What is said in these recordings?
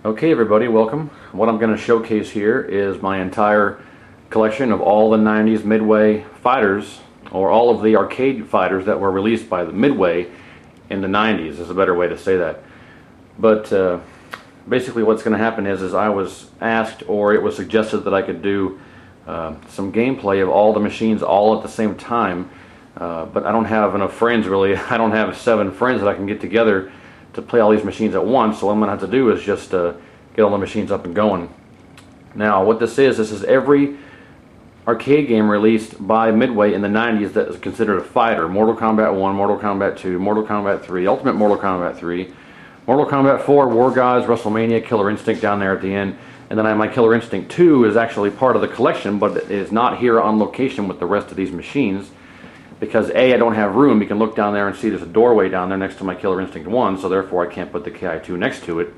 Okay everybody, welcome. What I'm going to showcase here is my entire collection of all the 90s Midway fighters, or all of the arcade fighters that were released by the Midway in the 90s is a better way to say that. But basically what's going to happen is I was asked, or it was suggested, that I could do some gameplay of all the machines all at the same time, but I don't have enough friends really. I don't have 7 friends that I can get together to play all these machines at once, so what I'm going to have to do is just get all the machines up and going. Now what this is every arcade game released by Midway in the 90s that is considered a fighter. Mortal Kombat 1, Mortal Kombat 2, Mortal Kombat 3, Ultimate Mortal Kombat 3, Mortal Kombat 4, War Gods, WrestleMania, Killer Instinct down there at the end, and then my Killer Instinct 2 is actually part of the collection, but it is not here on location with the rest of these machines. Because A, I don't have room. You can look down there and see there's a doorway down there next to my Killer Instinct 1, so therefore I can't put the KI2 next to it.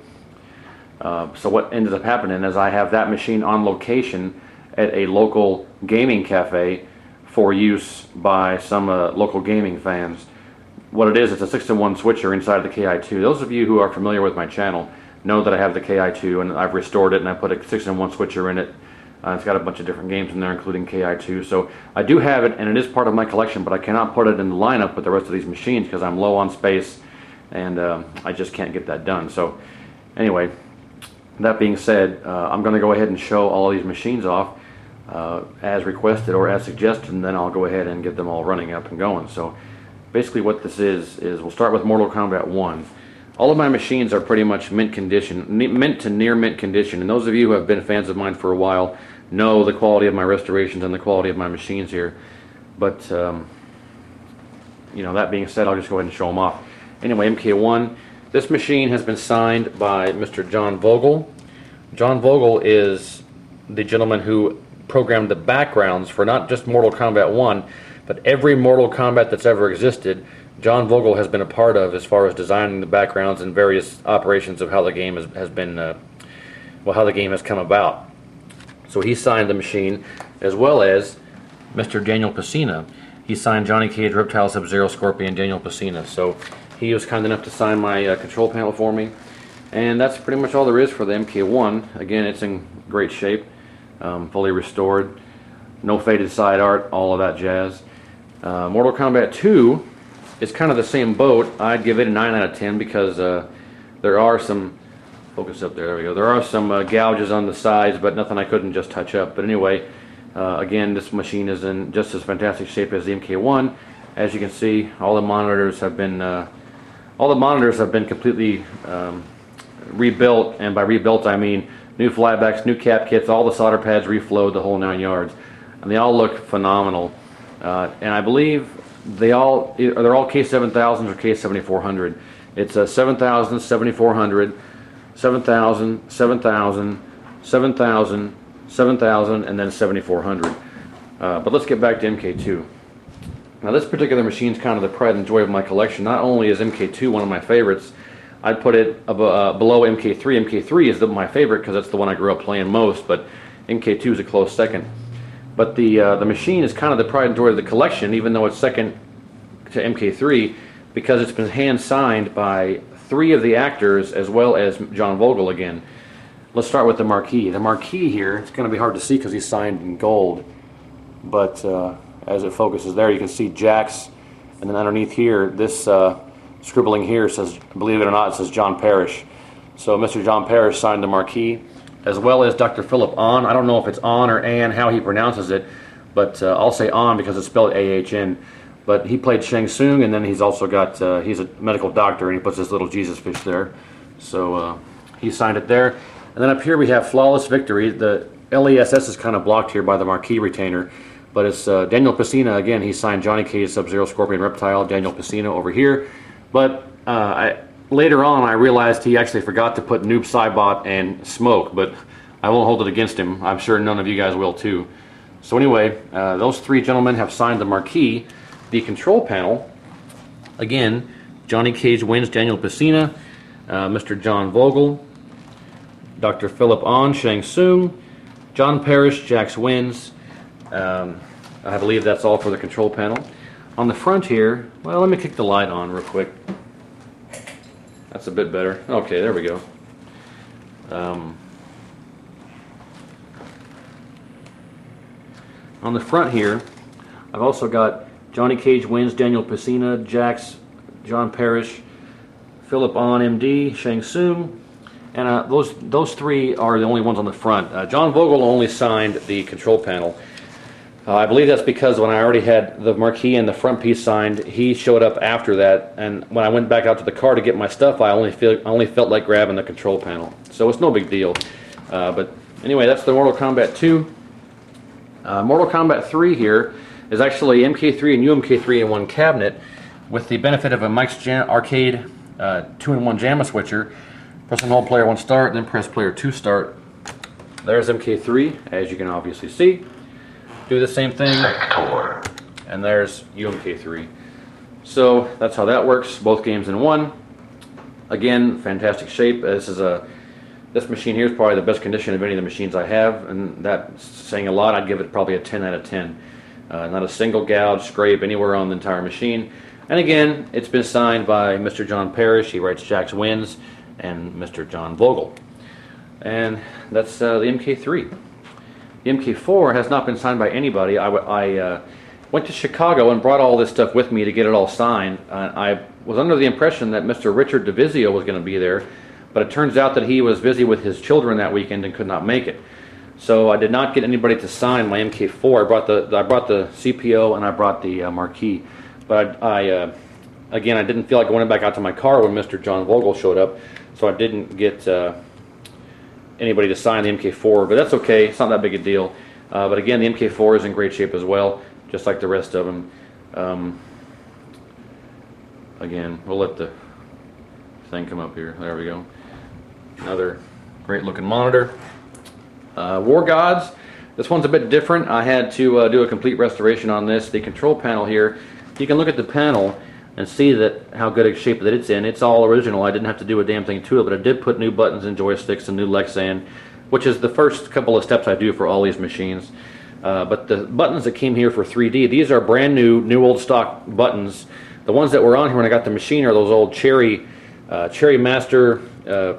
So what ended up happening is I have that machine on location at a local gaming cafe for use by some local gaming fans. What it is, it's a 6-in-1 switcher inside the KI2. Those of you who are familiar with my channel know that I have the KI2 and I've restored it and I put a 6-in-1 switcher in it. It's got a bunch of different games in there, including KI2. So I do have it, and it is part of my collection, but I cannot put it in the lineup with the rest of these machines because I'm low on space, and I just can't get that done. So anyway, that being said, I'm going to go ahead and show all these machines off as requested or as suggested, and then I'll go ahead and get them all running up and going. So basically what this is we'll start with Mortal Kombat 1. All of my machines are pretty much mint condition, mint to near mint condition, and those of you who have been fans of mine for a while know the quality of my restorations and the quality of my machines here. But you know, that being said, I'll just go ahead and show them off. Anyway, MK1, this machine has been signed by Mr. John Vogel. John Vogel is the gentleman who programmed the backgrounds for not just Mortal Kombat 1, but every Mortal Kombat that's ever existed. John Vogel has been a part of, as far as designing the backgrounds and various operations of how the game has been, well, how the game has come about. So he signed the machine, as well as Mr. Daniel Pesina. He signed Johnny Cage, Reptile, Sub-Zero, Scorpion, Daniel Pesina. So he was kind enough to sign my control panel for me, and that's pretty much all there is for the MK1. Again, it's in great shape, fully restored, no faded side art, all of that jazz. Mortal Kombat 2. It's kind of the same boat. I'd give it a 9 out of 10 because there are some, focus up there we go, there are some gouges on the sides, but nothing I couldn't just touch up. But anyway, again, this machine is in just as fantastic shape as the MK1. As you can see, all the monitors have been completely rebuilt, and by rebuilt I mean new flybacks, new cap kits, all the solder pads reflowed, the whole 9 yards, and they all look phenomenal. And I believe they're all K7000s or K7400. It's a 7000, 7400, 7000, 7000, 7000, 7000, and then 7400. But let's get back to MK2. Now this particular machine is kind of the pride and joy of my collection. Not only is MK2 one of my favorites, I'd put it below MK3. MK3 is my favorite because that's the one I grew up playing most, but MK2 is a close second. But the machine is kind of the pride and joy of the collection, even though it's second to MK3, because it's been hand signed by 3 of the actors as well as John Vogel again. Let's start with the marquee. The marquee here, it's going to be hard to see because he's signed in gold, but as it focuses there, you can see Jax, and then underneath here, this scribbling here says, believe it or not, it says John Parrish. So Mr. John Parrish signed the marquee, as well as Dr. Philip Ahn. I don't know if it's On or An, how he pronounces it, but I'll say On because it's spelled A-H-N. But he played Shang Tsung, and then he's also got, he's a medical doctor, and he puts this little Jesus fish there. So he signed it there. And then up here we have Flawless Victory. The LESS is kind of blocked here by the marquee retainer, but it's Daniel Pesina. Again, he signed Johnny Cage, Sub-Zero, Scorpion, Reptile, Daniel Pesina over here. But later on, I realized he actually forgot to put Noob Saibot and Smoke, but I won't hold it against him. I'm sure none of you guys will too. So anyway, those 3 gentlemen have signed the marquee. The control panel, again, Johnny Cage wins, Daniel Pesina, Mr. John Vogel, Dr. Philip Ahn, Shang Tsung, John Parrish, Jax wins. I believe that's all for the control panel. On the front here, well, let me kick the light on real quick. That's a bit better. Okay, there we go. On the front here, I've also got Johnny Cage Wins, Daniel Pesina, Jax, John Parrish, Philip On, MD, Shang Tsung, and those three are the only ones on the front. John Vogel only signed the control panel. I believe that's because when I already had the marquee and the front piece signed, he showed up after that, and when I went back out to the car to get my stuff, I only felt like grabbing the control panel. So it's no big deal. But anyway, that's the Mortal Kombat 2. Mortal Kombat 3 here is actually MK3 and UMK3 in one cabinet with the benefit of a Mike's Arcade 2-in-1 JAMA switcher. Press and hold player 1 start, then press player 2 start. There's MK3, as you can obviously see. Do the same thing, and there's UMK3. So that's how that works, both games in one. Again, fantastic shape. This machine here is probably the best condition of any of the machines I have, and that's saying a lot. I'd give it probably a 10 out of 10. Not a single gouge, scrape anywhere on the entire machine. And again, it's been signed by Mr. John Parrish. He writes Jax Wins, and Mr. John Vogel. And that's the MK3. The MK4 has not been signed by anybody. I went to Chicago and brought all this stuff with me to get it all signed. I was under the impression that Mr. Richard DeVizio was going to be there, but it turns out that he was busy with his children that weekend and could not make it. So I did not get anybody to sign my MK4. I brought the CPO and I brought the marquee. But again, I didn't feel like going back out to my car when Mr. John Vogel showed up, so I didn't get anybody to sign the MK4. But that's okay. It's not that big a deal. But again, the MK4 is in great shape as well, just like the rest of them. Again, we'll let the thing come up here. There we go. Another great looking monitor. War Gods. This one's a bit different. I had to do a complete restoration on this. The control panel here, you can look at the panel and see that how good a shape that it's in. It's all original. I didn't have to do a damn thing to it, but I did put new buttons and joysticks and new Lexan, which is the first couple of steps I do for all these machines. But the buttons that came here for 3D, these are brand new old stock buttons. The ones that were on here when I got the machine are those old Cherry Master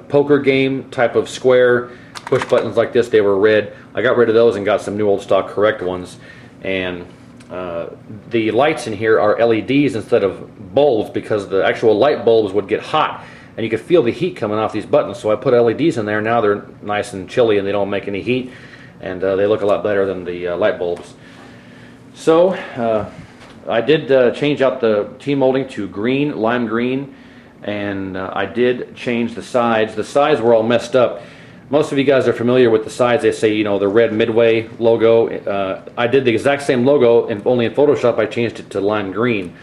poker game type of square push buttons like this. They were red. I got rid of those and got some new old stock correct ones. And the lights in here are LEDs instead of bulbs because the actual light bulbs would get hot and you could feel the heat coming off these buttons. So I put LEDs in there. Now they're nice and chilly and they don't make any heat, and they look a lot better than the light bulbs. So I did change out the T-molding to green, lime green, and I did change the sides. The sides were all messed up. Most of you guys are familiar with the sides. They say, you know, the red Midway logo. I did the exact same logo, and only in Photoshop I changed it to lime green.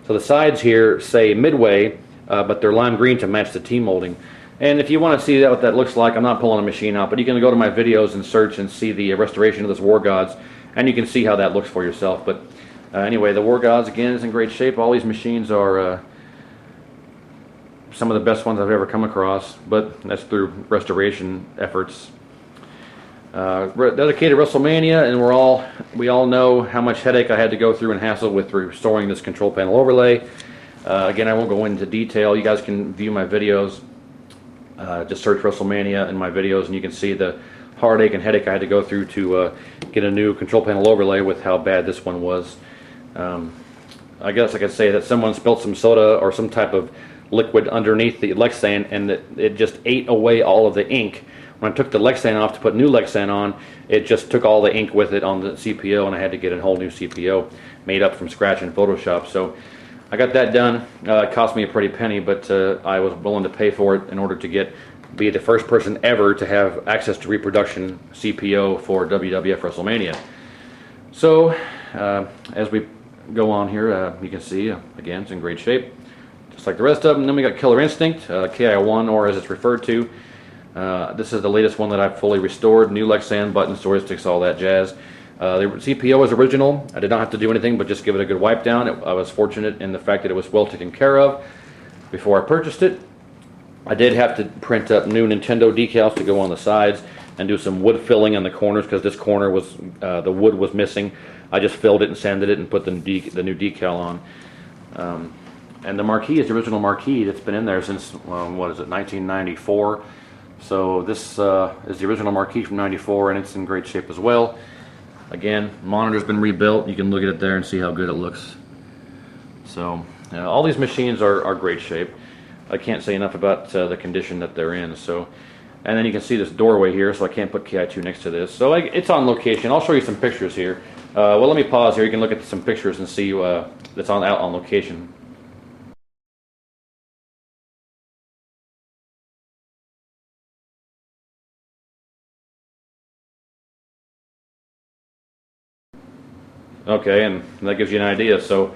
So the sides here say Midway, but they're lime green to match the T-molding. And if you want to see what that looks like, I'm not pulling a machine out, but you can go to my videos and search and see the restoration of this War Gods, and you can see how that looks for yourself. But anyway, the War Gods, again, is in great shape. All these machines are some of the best ones I've ever come across, but that's through restoration efforts. Dedicated WrestleMania, and we all know how much headache I had to go through and hassle with restoring this control panel overlay. Again, I won't go into detail. You guys can view my videos. Just search WrestleMania in my videos, and you can see the heartache and headache I had to go through to get a new control panel overlay with how bad this one was. I guess I could say that someone spilled some soda or some type of liquid underneath the Lexan, and it just ate away all of the ink. When I took the Lexan off to put new Lexan on, it just took all the ink with it on the CPO, and I had to get a whole new CPO made up from scratch in Photoshop. So I got that done. It cost me a pretty penny, but I was willing to pay for it in order to be the first person ever to have access to reproduction CPO for WWF WrestleMania. So as we go on here, you can see, again, it's in great shape, just like the rest of them. Then we got Killer Instinct, KI1, or as it's referred to. This is the latest one that I've fully restored. New Lexan, buttons, joysticks, all that jazz. The CPO is original. I did not have to do anything but just give it a good wipe down. I was fortunate in the fact that it was well taken care of before I purchased it. I did have to print up new Nintendo decals to go on the sides and do some wood filling on the corners because this corner was the wood was missing. I just filled it and sanded it and put the new decal on. And the marquee is the original marquee that's been in there since, what is it, 1994. So this is the original marquee from '94, and it's in great shape as well. Again, monitor's been rebuilt. You can look at it there and see how good it looks. So all these machines are great shape. I can't say enough about the condition that they're in. So, and then you can see this doorway here, so I can't put KI2 next to this. So it's on location. I'll show you some pictures here. Well, let me pause here. You can look at some pictures and see that's out on location. Okay, and that gives you an idea. So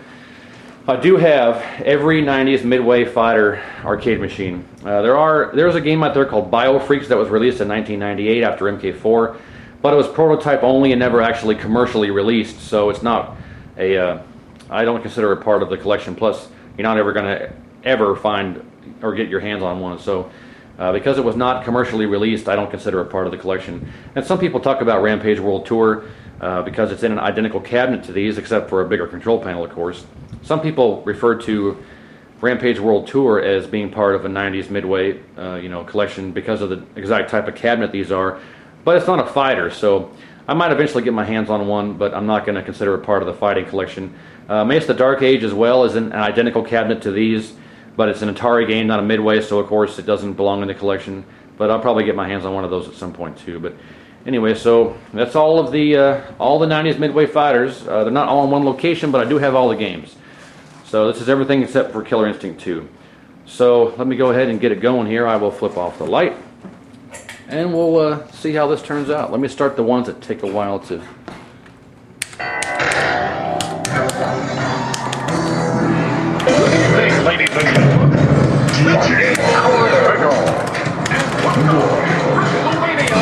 I do have every '90s Midway Fighter arcade machine. There's a game out there called BioFreaks that was released in 1998 after MK4, but it was prototype only and never actually commercially released. So it's not I don't consider it part of the collection. Plus, you're not ever going to ever find or get your hands on one. So because it was not commercially released, I don't consider it part of the collection. And some people talk about Rampage World Tour because it's in an identical cabinet to these, except for a bigger control panel, of course. Some people refer to Rampage World Tour as being part of a '90s Midway, collection because of the exact type of cabinet these are. But it's not a fighter, so I might eventually get my hands on one, but I'm not going to consider it part of the fighting collection. Mace the Dark Age as well is an identical cabinet to these, but it's an Atari game, not a Midway, so of course it doesn't belong in the collection. But I'll probably get my hands on one of those at some point too. But anyway, so that's all the '90s Midway fighters. They're not all in one location, but I do have all the games. So this is everything except for Killer Instinct 2. So let me go ahead and get it going here. I will flip off the light, and we'll see how this turns out. Let me start the ones that take a while to... Good evening, ladies and gentlemen. DJ Fuego. And one more WrestleMania.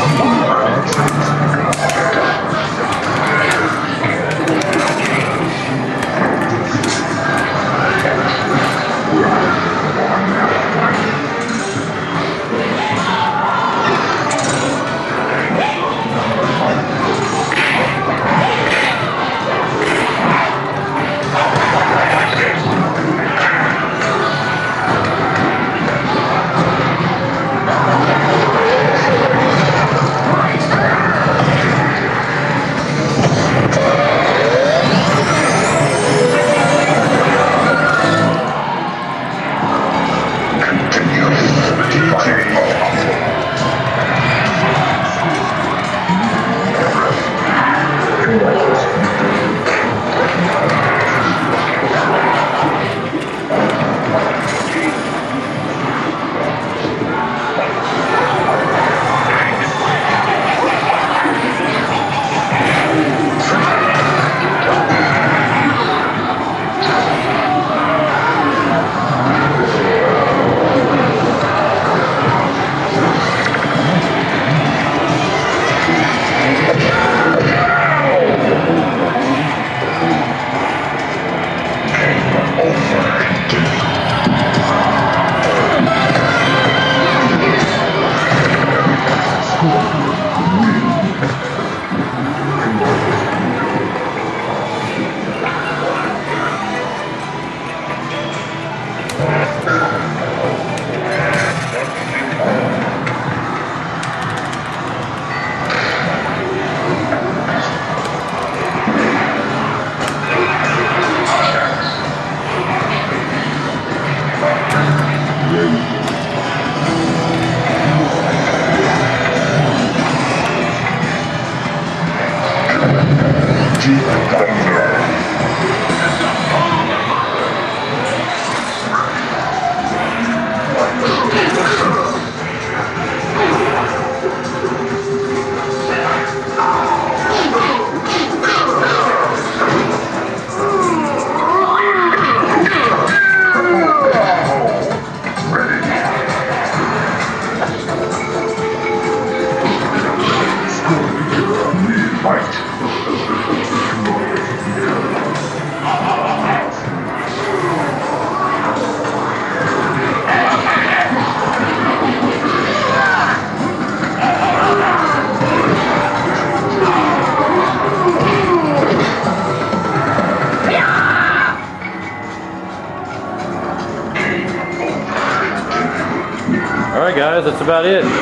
Alright guys, that's about it.